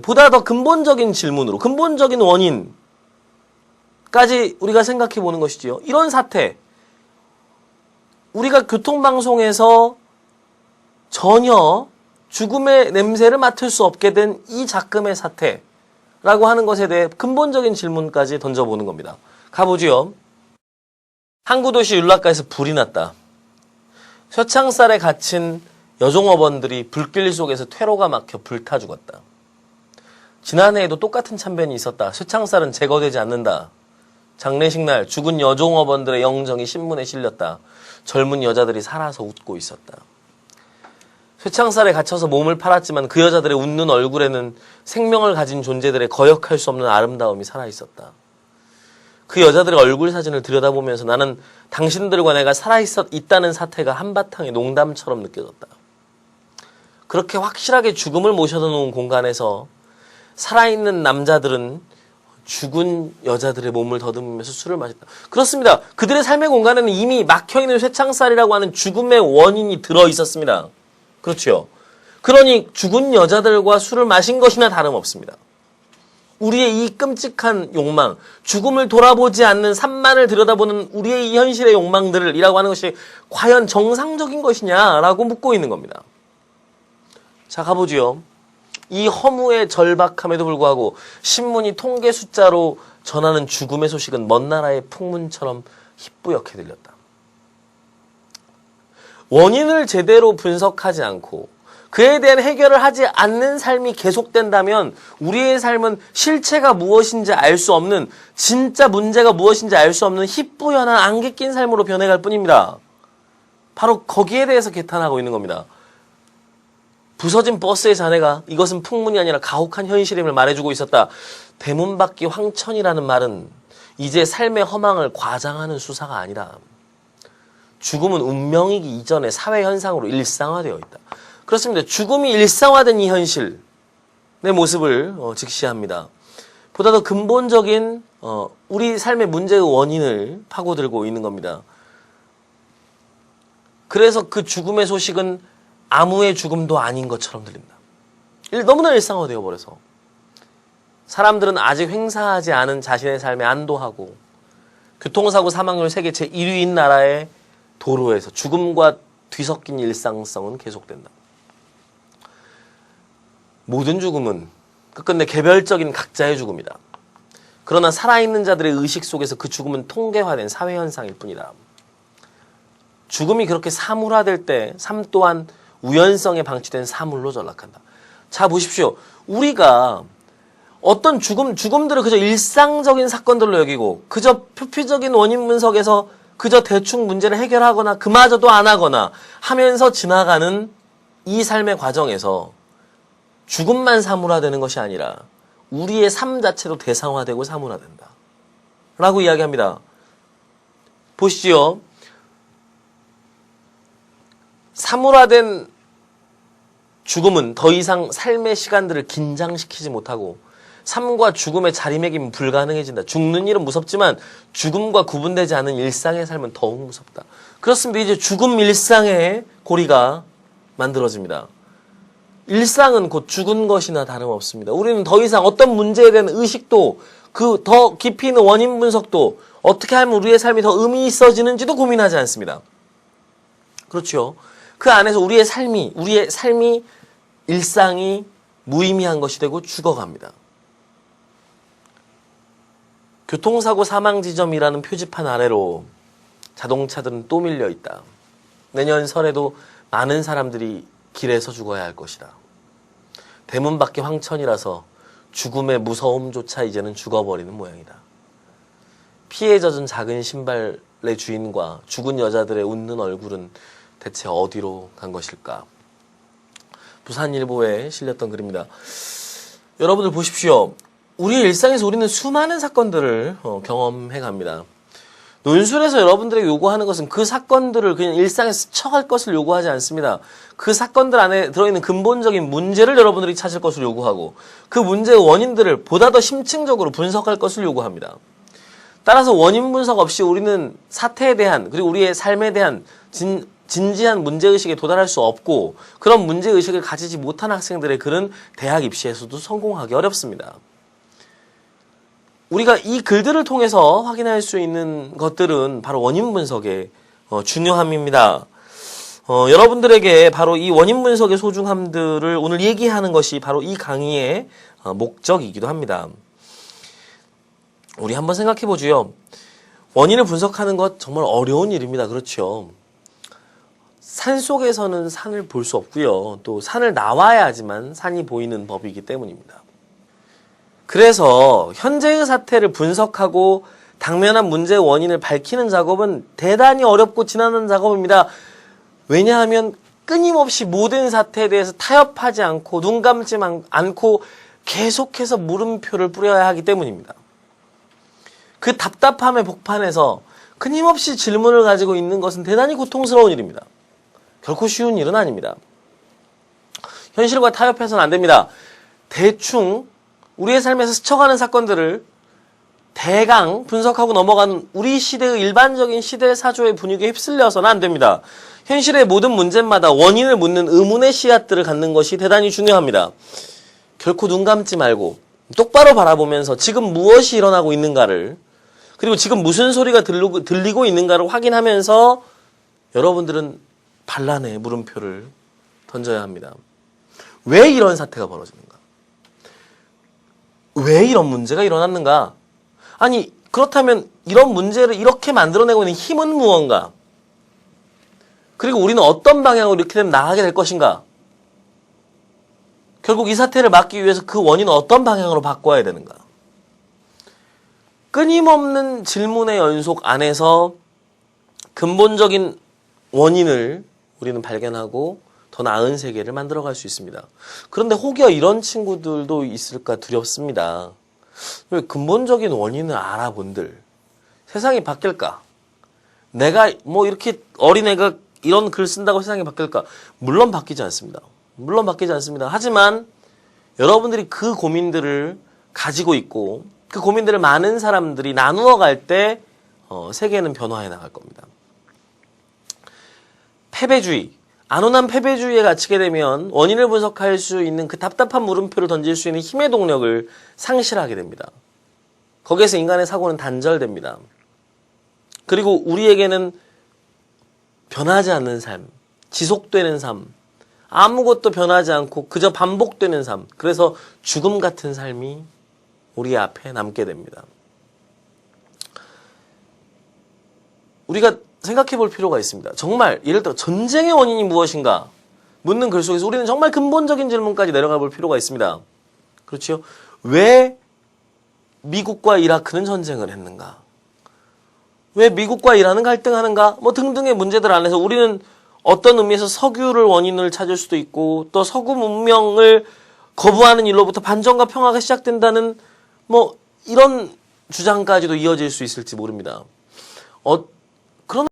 보다 더 근본적인 질문으로, 근본적인 원인까지 우리가 생각해 보는 것이지요. 이런 사태, 우리가 교통방송에서 전혀 죽음의 냄새를 맡을 수 없게 된 이 작금의 사태라고 하는 것에 대해 근본적인 질문까지 던져보는 겁니다. 가보지요. 항구도시 율라카에서 불이 났다. 쇠창살에 갇힌 여종업원들이 불길 속에서 퇴로가 막혀 불타 죽었다. 지난해에도 똑같은 참변이 있었다. 쇠창살은 제거되지 않는다. 장례식 날 죽은 여종업원들의 영정이 신문에 실렸다. 젊은 여자들이 살아서 웃고 있었다. 쇠창살에 갇혀서 몸을 팔았지만 그 여자들의 웃는 얼굴에는 생명을 가진 존재들의 거역할 수 없는 아름다움이 살아있었다. 그 여자들의 얼굴 사진을 들여다보면서 나는 당신들과 내가 살아있다는 사태가 한바탕의 농담처럼 느껴졌다. 그렇게 확실하게 죽음을 모셔다 놓은 공간에서 살아있는 남자들은 죽은 여자들의 몸을 더듬으면서 술을 마셨다. 그렇습니다. 그들의 삶의 공간에는 이미 막혀있는 쇠창살이라고 하는 죽음의 원인이 들어있었습니다. 그렇죠. 그러니 죽은 여자들과 술을 마신 것이나 다름없습니다. 우리의 이 끔찍한 욕망, 죽음을 돌아보지 않는 산만을 들여다보는 우리의 이 현실의 욕망들을 이라고 하는 것이 과연 정상적인 것이냐라고 묻고 있는 겁니다. 자, 가보지요. 이 허무의 절박함에도 불구하고 신문이 통계 숫자로 전하는 죽음의 소식은 먼 나라의 풍문처럼 희뿌옇게 들렸다. 원인을 제대로 분석하지 않고 그에 대한 해결을 하지 않는 삶이 계속된다면 우리의 삶은 실체가 무엇인지 알 수 없는, 진짜 문제가 무엇인지 알 수 없는 희뿌연한 안개 낀 삶으로 변해갈 뿐입니다. 바로 거기에 대해서 개탄하고 있는 겁니다. 부서진 버스의 잔해가 이것은 풍문이 아니라 가혹한 현실임을 말해주고 있었다. 대문 밖이 황천이라는 말은 이제 삶의 허망을 과장하는 수사가 아니다. 죽음은 운명이기 이전의 사회현상으로 일상화되어 있다. 그렇습니다. 죽음이 일상화된 이 현실의 모습을 직시합니다. 보다 더 근본적인 우리 삶의 문제의 원인을 파고들고 있는 겁니다. 그래서 그 죽음의 소식은 아무의 죽음도 아닌 것처럼 들립니다. 너무나 일상화되어 버려서 사람들은 아직 횡사하지 않은 자신의 삶에 안도하고 교통사고 사망률 세계 제1위인 나라의 도로에서 죽음과 뒤섞인 일상성은 계속된다. 모든 죽음은 끝끝내 개별적인 각자의 죽음이다. 그러나 살아있는 자들의 의식 속에서 그 죽음은 통계화된 사회현상일 뿐이다. 죽음이 그렇게 사물화될 때 삶 또한 우연성에 방치된 사물로 전락한다. 자, 보십시오. 우리가 어떤 죽음들을 그저 일상적인 사건들로 여기고 그저 표피적인 원인 분석에서 그저 대충 문제를 해결하거나 그마저도 안 하거나 하면서 지나가는 이 삶의 과정에서 죽음만 사물화되는 것이 아니라 우리의 삶 자체도 대상화되고 사물화된다. 라고 이야기합니다. 보시죠. 사물화된 죽음은 더 이상 삶의 시간들을 긴장시키지 못하고 삶과 죽음의 자리매김이 불가능해진다. 죽는 일은 무섭지만 죽음과 구분되지 않은 일상의 삶은 더욱 무섭다. 그렇습니다. 이제 죽음 일상의 고리가 만들어집니다. 일상은 곧 죽은 것이나 다름없습니다. 우리는 더 이상 어떤 문제에 대한 의식도 그 더 깊이 있는 원인 분석도 어떻게 하면 우리의 삶이 더 의미 있어지는지도 고민하지 않습니다. 그렇죠. 그 안에서 우리의 삶이 일상이 무의미한 것이 되고 죽어갑니다. 교통사고 사망지점이라는 표지판 아래로 자동차들은 또 밀려 있다. 내년 설에도 많은 사람들이 길에서 죽어야 할 것이다. 대문 밖이 황천이라서 죽음의 무서움조차 이제는 죽어버리는 모양이다. 피에 젖은 작은 신발의 주인과 죽은 여자들의 웃는 얼굴은 대체 어디로 간 것일까? 부산일보에 실렸던 글입니다. 여러분들 보십시오. 우리 일상에서 우리는 수많은 사건들을 경험해 갑니다. 논술에서 여러분들에게 요구하는 것은 그 사건들을 그냥 일상에서 스쳐갈 것을 요구하지 않습니다. 그 사건들 안에 들어있는 근본적인 문제를 여러분들이 찾을 것을 요구하고 그 문제의 원인들을 보다 더 심층적으로 분석할 것을 요구합니다. 따라서 원인 분석 없이 우리는 사태에 대한 그리고 우리의 삶에 대한 진지한 문제의식에 도달할 수 없고 그런 문제의식을 가지지 못한 학생들의 글은 대학 입시에서도 성공하기 어렵습니다. 우리가 이 글들을 통해서 확인할 수 있는 것들은 바로 원인 분석의 중요함입니다. 여러분들에게 바로 이 원인 분석의 소중함들을 오늘 얘기하는 것이 바로 이 강의의 목적이기도 합니다. 우리 한번 생각해 보지요. 원인을 분석하는 것 정말 어려운 일입니다. 그렇죠. 산 속에서는 산을 볼 수 없고요. 또 산을 나와야지만 산이 보이는 법이기 때문입니다. 그래서 현재의 사태를 분석하고 당면한 문제의 원인을 밝히는 작업은 대단히 어렵고 지난한 작업입니다. 왜냐하면 끊임없이 모든 사태에 대해서 타협하지 않고 눈 감지 않고 계속해서 물음표를 뿌려야 하기 때문입니다. 그 답답함의 복판에서 끊임없이 질문을 가지고 있는 것은 대단히 고통스러운 일입니다. 결코 쉬운 일은 아닙니다. 현실과 타협해서는 안 됩니다. 대충 우리의 삶에서 스쳐가는 사건들을 대강 분석하고 넘어가는 우리 시대의 일반적인 시대 사조의 분위기에 휩쓸려서는 안 됩니다. 현실의 모든 문제마다 원인을 묻는 의문의 씨앗들을 갖는 것이 대단히 중요합니다. 결코 눈 감지 말고 똑바로 바라보면서 지금 무엇이 일어나고 있는가를 그리고 지금 무슨 소리가 들리고 있는가를 확인하면서 여러분들은 반란의 물음표를 던져야 합니다. 왜 이런 사태가 벌어지는가? 왜 이런 문제가 일어났는가? 아니 그렇다면 이런 문제를 이렇게 만들어내고 있는 힘은 무언가? 그리고 우리는 어떤 방향으로 이렇게 되면 나아가게 될 것인가? 결국 이 사태를 막기 위해서 그 원인은 어떤 방향으로 바꿔야 되는가? 끊임없는 질문의 연속 안에서 근본적인 원인을 우리는 발견하고 더 나은 세계를 만들어갈 수 있습니다. 그런데 혹여 이런 친구들도 있을까 두렵습니다. 왜 근본적인 원인을 알아본들 세상이 바뀔까? 내가 뭐 이렇게 어린애가 이런 글 쓴다고 세상이 바뀔까? 물론 바뀌지 않습니다. 물론 바뀌지 않습니다. 하지만 여러분들이 그 고민들을 가지고 있고 그 고민들을 많은 사람들이 나누어 갈 때 세계는 변화해 나갈 겁니다. 패배주의, 안온한 패배주의에 갇히게 되면 원인을 분석할 수 있는 그 답답한 물음표를 던질 수 있는 힘의 동력을 상실하게 됩니다. 거기에서 인간의 사고는 단절됩니다. 그리고 우리에게는 변하지 않는 삶, 지속되는 삶, 아무것도 변하지 않고 그저 반복되는 삶, 그래서 죽음 같은 삶이 우리 앞에 남게 됩니다. 우리가 생각해 볼 필요가 있습니다. 정말 예를 들어 전쟁의 원인이 무엇인가 묻는 글 속에서 우리는 정말 근본적인 질문까지 내려가 볼 필요가 있습니다. 그렇죠? 왜 미국과 이라크는 전쟁을 했는가? 왜 미국과 이란은 갈등하는가? 뭐 등등의 문제들 안에서 우리는 어떤 의미에서 석유를 원인을 찾을 수도 있고 또 서구 문명을 거부하는 일로부터 반전과 평화가 시작된다는 뭐 이런 주장까지도 이어질 수 있을지 모릅니다.